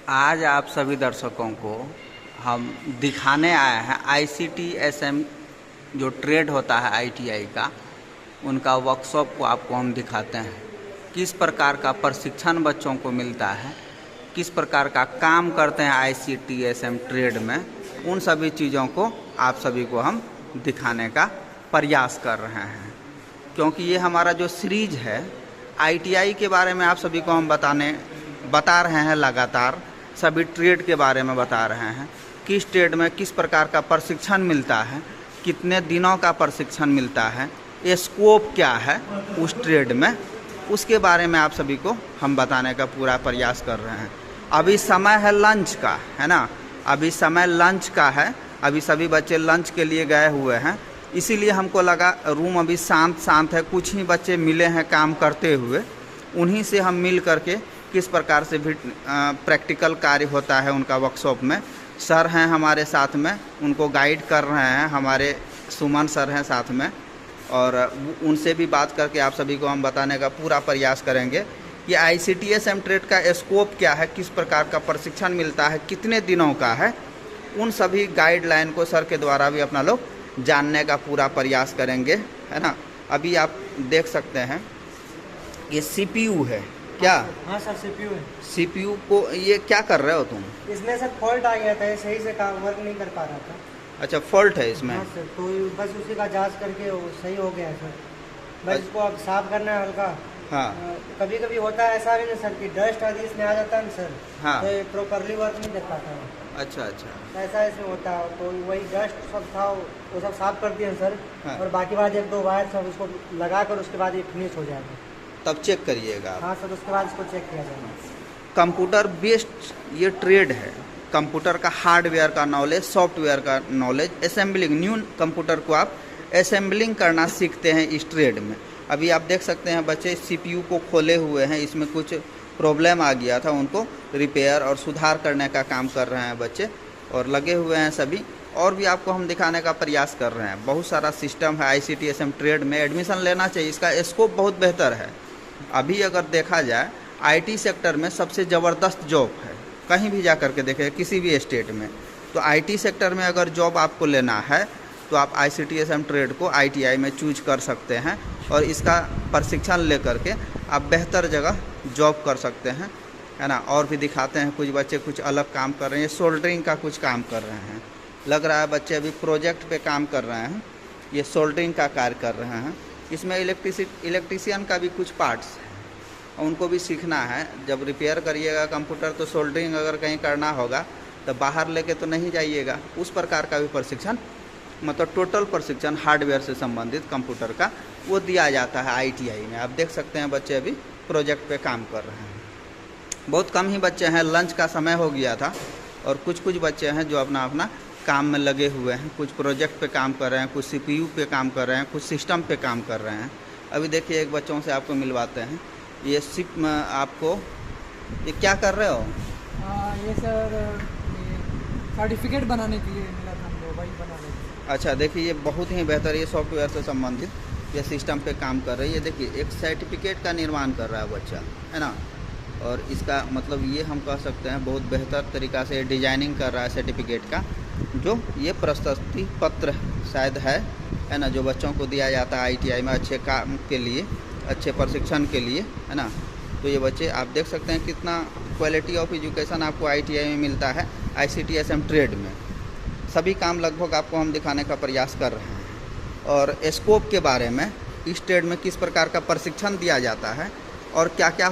आज आप सभी दर्शकों को हम दिखाने आए हैं ICTSM जो ट्रेड होता है ITI का, उनका वर्कशॉप को आपको हम दिखाते हैं। किस प्रकार का प्रशिक्षण बच्चों को मिलता है, किस प्रकार का काम करते हैं ICTSM ट्रेड में, उन सभी चीज़ों को आप सभी को हम दिखाने का प्रयास कर रहे हैं। क्योंकि ये हमारा जो सीरीज है ITI के बारे में आप सभी को हम बता रहे हैं, लगातार सभी ट्रेड के बारे में बता रहे हैं। किस ट्रेड में किस प्रकार का प्रशिक्षण मिलता है, कितने दिनों का प्रशिक्षण मिलता है, स्कोप क्या है उस ट्रेड में, उसके बारे में आप सभी को हम बताने का पूरा प्रयास कर रहे हैं। अभी समय है लंच का, है ना, अभी समय लंच का है। अभी सभी बच्चे लंच के लिए गए हुए हैं, इसीलिए हमको लगा रूम अभी शांत है। कुछ ही बच्चे मिले हैं काम करते हुए, उन्हीं से हम मिल करके किस प्रकार से भी प्रैक्टिकल कार्य होता है उनका वर्कशॉप में। सर हैं हमारे साथ में, उनको गाइड कर रहे हैं, हमारे सुमन सर हैं साथ में, और उनसे भी बात करके आप सभी को हम बताने का पूरा प्रयास करेंगे कि ICTSM ट्रेड का स्कोप क्या है, किस प्रकार का प्रशिक्षण मिलता है, कितने दिनों का है। उन सभी गाइडलाइन को सर के द्वारा भी अपना लोग जानने का पूरा प्रयास करेंगे, है ना। अभी आप देख सकते हैं ये CPU है क्या? हाँ सर, CPU है। CPU को ये क्या कर रहे हो तुम? इसमें सर फॉल्ट आ गया था, सही से काम वर्क नहीं कर पा रहा था। अच्छा, फॉल्ट है इसमें? हाँ सर, तो बस उसी का जांच करके वो सही हो गया है सर। बस इसको अब साफ करना है हल्का। हाँ। कभी कभी होता है ऐसा भी ना सर कि डस्ट आदि इसमें आ जाता है ना सर। हाँ। तो प्रॉपरली वर्क नहीं कर पाता है। अच्छा अच्छा, ऐसा इसमें होता है। तो वही डस्ट सब था, वो सब साफ कर दिए सर। हाँ। और बाकी बाद 1-2 वायर सब उसको लगा कर उसके बाद ये फिनिश हो जाएगा। तब चेक करिएगा आप। हाँ सर, उसके बाद इसको चेक किया जाएगा। कंप्यूटर बेस्ड ये ट्रेड है। कंप्यूटर का हार्डवेयर का नॉलेज, सॉफ्टवेयर का नॉलेज, असेंबलिंग, न्यू कंप्यूटर को आप असेंबलिंग करना सीखते हैं इस ट्रेड में। अभी आप देख सकते हैं बच्चे CPU को खोले हुए हैं, इसमें कुछ प्रॉब्लम आ गया था, उनको रिपेयर और सुधार करने का काम कर रहे हैं बच्चे, और लगे हुए हैं सभी। और भी आपको हम दिखाने का प्रयास कर रहे हैं। बहुत सारा सिस्टम है ICTSM ट्रेड में, एडमिशन लेना चाहिए, इसका स्कोप बहुत बेहतर है। अभी अगर देखा जाए IT सेक्टर में सबसे ज़बरदस्त जॉब है, कहीं भी जा कर के देखें किसी भी स्टेट में। तो IT सेक्टर में अगर जॉब आपको लेना है तो आप ICTSM ट्रेड को ITI में चूज कर सकते हैं, और इसका प्रशिक्षण ले करके आप बेहतर जगह जॉब कर सकते हैं, है ना। और भी दिखाते हैं, कुछ बच्चे कुछ अलग काम कर रहे हैं, सोल्डरिंग का कुछ काम कर रहे हैं। लग रहा है बच्चे अभी प्रोजेक्ट पे काम कर रहे हैं, ये सोल्डरिंग का कार्य कर रहे हैं। इसमें इलेक्ट्रीशियन का भी कुछ पार्ट्स हैं, उनको भी सीखना है। जब रिपेयर करिएगा कंप्यूटर तो सोल्डरिंग अगर कहीं करना होगा तो बाहर लेके तो नहीं जाइएगा। उस प्रकार का भी प्रशिक्षण, मतलब टोटल प्रशिक्षण हार्डवेयर से संबंधित कंप्यूटर का वो दिया जाता है ITI में। आप देख सकते हैं बच्चे अभी प्रोजेक्ट पे काम कर रहे हैं। बहुत कम ही बच्चे हैं, लंच का समय हो गया था, और कुछ बच्चे हैं जो अपना काम में लगे हुए हैं। कुछ प्रोजेक्ट पे काम कर रहे हैं, कुछ CPU पे काम कर रहे हैं, कुछ सिस्टम पे काम कर रहे हैं। अभी देखिए एक बच्चों से आपको मिलवाते हैं। ये आपको ये क्या कर रहे हो? ये सर सर्टिफिकेट बनाने के लिए मिला था हमको, वही बना रहे थे। अच्छा, देखिए ये बहुत ही बेहतर, ये सॉफ्टवेयर से संबंधित ये सिस्टम पे काम कर रही है। देखिए एक सर्टिफिकेट का निर्माण कर रहा है बच्चा, है ना। और इसका मतलब ये हम कह सकते हैं बहुत बेहतर तरीक़ा से डिजाइनिंग कर रहा है सर्टिफिकेट का, जो ये प्रशस्ति पत्र शायद है ना, जो बच्चों को दिया जाता है ITI में अच्छे काम के लिए, अच्छे प्रशिक्षण के लिए, है ना। तो ये बच्चे आप देख सकते हैं कितना क्वालिटी ऑफ एजुकेशन आपको ITI में मिलता है ICTSM ट्रेड में। सभी काम लगभग आपको हम दिखाने का प्रयास कर रहे हैं, और स्कोप के बारे में, इस ट्रेड में किस प्रकार का प्रशिक्षण दिया जाता है और क्या क्या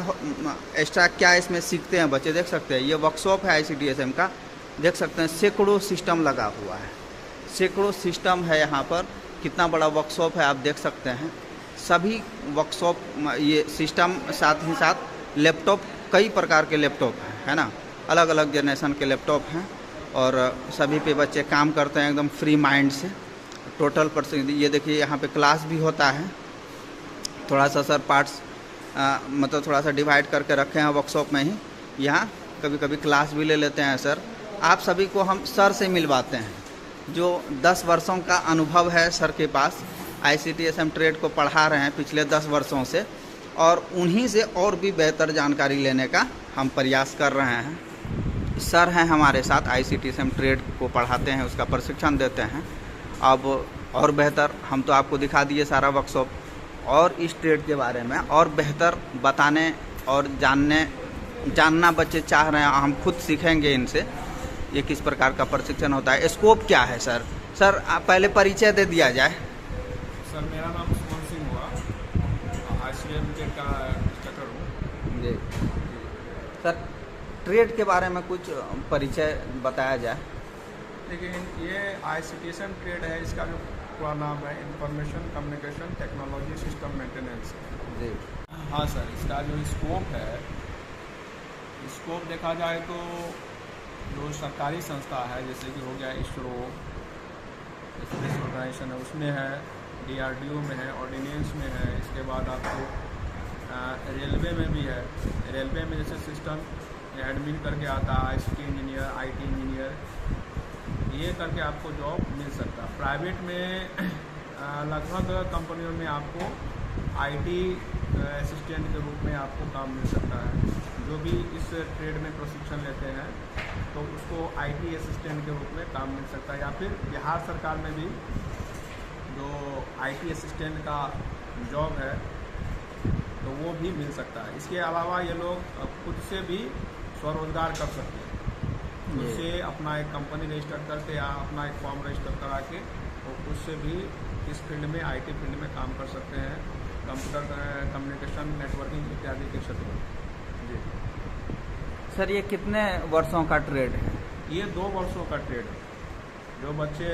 एक्स्ट्रा क्या इसमें सीखते हैं बच्चे। देख सकते हैं ये वर्कशॉप है ICTSM का, देख सकते हैं सैकड़ों सिस्टम लगा हुआ है, सैकड़ों सिस्टम है यहाँ पर। कितना बड़ा वर्कशॉप है आप देख सकते हैं। सभी वर्कशॉप ये सिस्टम, साथ ही साथ लैपटॉप, कई प्रकार के लैपटॉप हैं, है ना, अलग अलग जनरेशन के लैपटॉप हैं, और सभी पे बच्चे काम करते हैं एकदम फ्री माइंड से। टोटल परसेंट ये देखिए यहाँ पे क्लास भी होता है। थोड़ा सा सर पार्ट्स मतलब थोड़ा सा डिवाइड करके रखे हैं वर्कशॉप में ही। यहाँ कभी कभी क्लास भी ले लेते हैं सर। आप सभी को हम सर से मिलवाते हैं, जो 10 वर्षों का अनुभव है सर के पास। ICTSM ट्रेड को पढ़ा रहे हैं पिछले 10 वर्षों से, और उन्हीं से और भी बेहतर जानकारी लेने का हम प्रयास कर रहे हैं। सर हैं हमारे साथ, ICTSM ट्रेड को पढ़ाते हैं, उसका प्रशिक्षण देते हैं। अब और बेहतर हम तो आपको दिखा दिए सारा वर्कशॉप, और इस ट्रेड के बारे में और बेहतर बताने और जानना बच्चे चाह रहे हैं, हम खुद सीखेंगे इनसे ये किस प्रकार का प्रशिक्षण होता है, स्कोप क्या है। सर आप पहले परिचय दे दिया जाए। सर मेरा नाम सुमन सिंह हुआ, ICM का इंस्ट्रक्टर हूँ जी सर, ट्रेड के बारे में कुछ परिचय बताया जाए। लेकिन ये ICTSM ट्रेड है, इसका जो पूरा नाम है information communication technology system maintenance. जी हाँ सर, इसका जो स्कोप है, स्कोप देखा जाए तो जो सरकारी संस्था है जैसे कि हो गया इसरो, स्पेस ऑर्गेनाइजेशन है, उसमें है, DRDO में है, ऑर्डिनेंस में है, इसके बाद आपको रेलवे में भी है। रेलवे में जैसे सिस्टम एडमिन करके आता है, ICT इंजीनियर, IT इंजीनियर, ये करके आपको जॉब मिल सकता है। प्राइवेट में लगभग कंपनियों में आपको IT असिस्टेंट के रूप में आपको काम मिल सकता है। जो भी इस ट्रेड में प्रशिक्षण लेते हैं तो उसको IT असिस्टेंट के रूप में काम मिल सकता है, या फिर बिहार सरकार में भी जो IT असिस्टेंट का जॉब है तो वो भी मिल सकता है। इसके अलावा ये लोग खुद से भी स्वरोजगार कर सकते हैं, उससे अपना एक कंपनी रजिस्टर करके या अपना एक फॉर्म रजिस्टर करा के तो उससे भी इस फील्ड में IT फील्ड में काम कर सकते हैं, कंप्यूटर कम्युनिकेशन नेटवर्किंग इत्यादि के क्षेत्र में। जी सर, ये कितने वर्षों का ट्रेड है? ये 2 वर्षों का ट्रेड है। जो बच्चे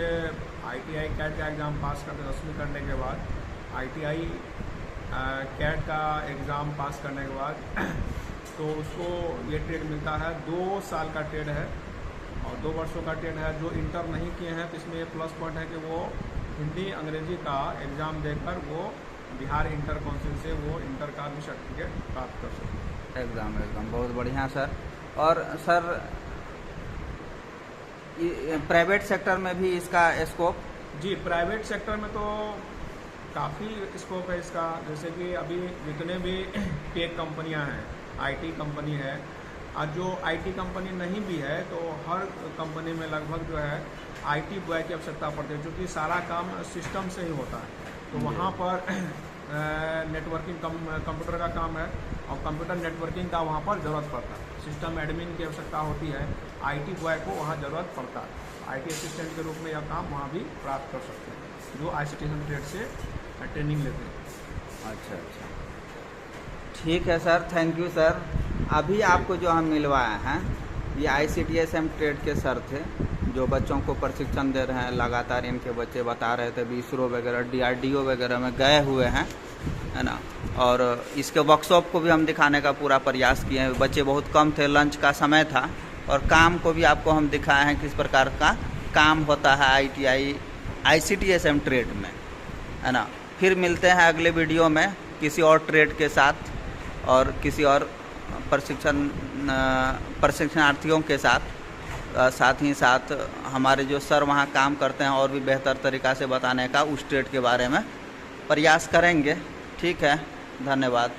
ITI कैट का एग्ज़ाम पास करते 10वीं करने के बाद, ITI कैट का एग्ज़ाम पास करने के बाद तो उसको ये ट्रेड मिलता है। 2 साल का ट्रेड है और 2 वर्षों का ट्रेड है। जो इंटर नहीं किए हैं तो इसमें ये प्लस पॉइंट है कि वो हिंदी अंग्रेजी का एग्ज़ाम देकर वो बिहार इंटर काउंसिल से वो इंटर का भी सर्टिफिकेट प्राप्त कर सकते हैं। एकदम बहुत बढ़िया सर। और सर, प्राइवेट सेक्टर में भी इसका स्कोप? जी, प्राइवेट सेक्टर में तो काफ़ी स्कोप है इसका। जैसे कि अभी जितने भी टेक कंपनियां हैं, IT कंपनी है, और जो IT कंपनी नहीं भी है तो हर कंपनी में लगभग जो है IT बॉय की आवश्यकता पड़ती है, क्योंकि सारा काम सिस्टम से ही होता है। तो वहाँ पर नेटवर्किंग कंप्यूटर का काम है और कंप्यूटर नेटवर्किंग का वहाँ पर ज़रूरत पड़ता है। सिस्टम एडमिन की आवश्यकता होती है, IT बॉय को वहाँ ज़रूरत पड़ता है। IT असिस्टेंट के रूप में यह काम वहाँ भी प्राप्त कर सकते हैं जो ICTSM ट्रेड से ट्रेनिंग लेते हैं। अच्छा, ठीक है सर, थैंक यू सर। अभी आपको जो हम मिलवाए हैं ये ICTSM ट्रेड के सर थे, जो बच्चों को प्रशिक्षण दे रहे हैं। लगातार इनके बच्चे बता रहे थे, इसरो वगैरह DRDO वगैरह में गए हुए हैं, है ना। और इसके वर्कशॉप को भी हम दिखाने का पूरा प्रयास किए हैं। बच्चे बहुत कम थे, लंच का समय था, और काम को भी आपको हम दिखाए हैं किस प्रकार का काम होता है ICTSM ट्रेड में, है ना। फिर मिलते हैं अगले वीडियो में किसी और ट्रेड के साथ और किसी और प्रशिक्षणार्थियों के साथ ही साथ हमारे जो सर वहाँ काम करते हैं और भी बेहतर तरीक़ा से बताने का उस ट्रेड के बारे में प्रयास करेंगे। ठीक है, धन्यवाद।